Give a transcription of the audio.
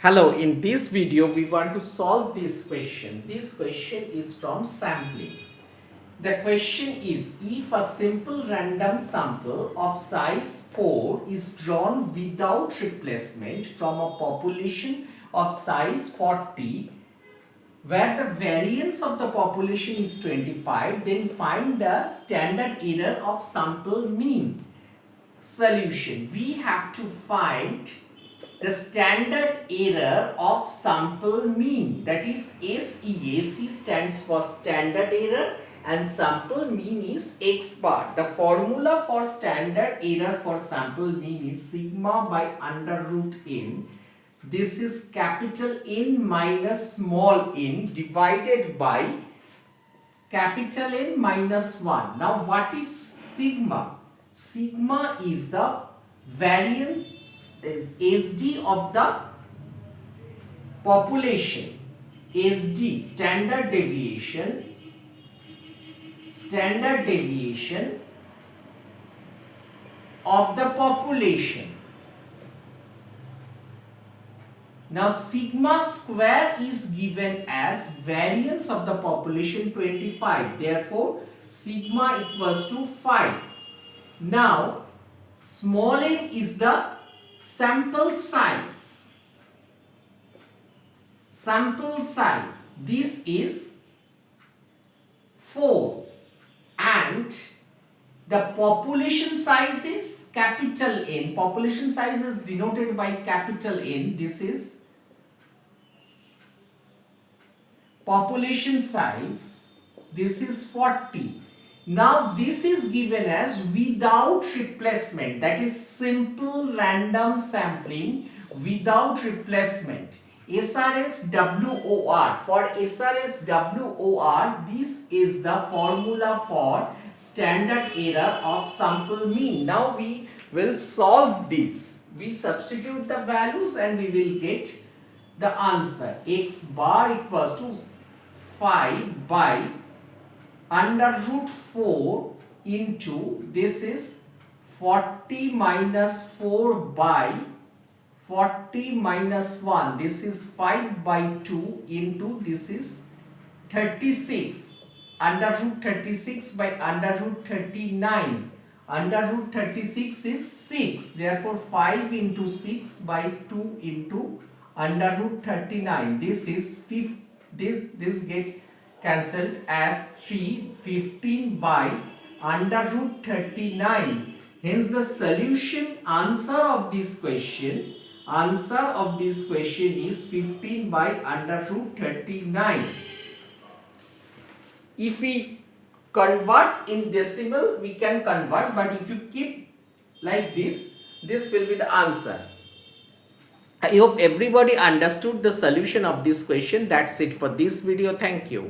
Hello, in this video we want to solve this question. This question is from sampling. The question is, if a simple random sample of size 4 is drawn without replacement from a population of size 40 where the variance of the population is 25, then find the standard error of sample mean. Solution: we have to find the standard error of sample mean, that is SE. SE stands for standard error and sample mean is X bar. The formula for standard error for sample mean is sigma by under root n. This is capital N minus small n divided by capital N minus 1. Now what is sigma? Sigma is the variance, is SD of the population. SD, standard deviation of the population. Now sigma square is given as variance of the population 25. Therefore sigma equals to 5. Now small n is the sample size. Sample size, this is 4 and the population size is capital N. Population size is denoted by capital N. This is population size. This is 40. Now this is given as without replacement, that is simple random sampling without replacement. SRS WOR. For SRS WOR, this is the formula for standard error of sample mean. Now we will solve this. We substitute the values and we will get the answer. X bar equals to 5 by under root 4 into, this is 40 minus 4 by 40 minus 1. This is 5 by 2 into, this is 36. Under root 36 by under root 39. Under root 36 is 6. Therefore 5 into 6 by 2 into under root 39. This is 5. This get cancelled as 3. 15 by under root 39. Hence the solution answer of this question is 15 by under root 39. If we convert in decimal, we can convert, but if you keep like this will be the answer. I hope everybody understood the solution of this question. That's it for this video. Thank you.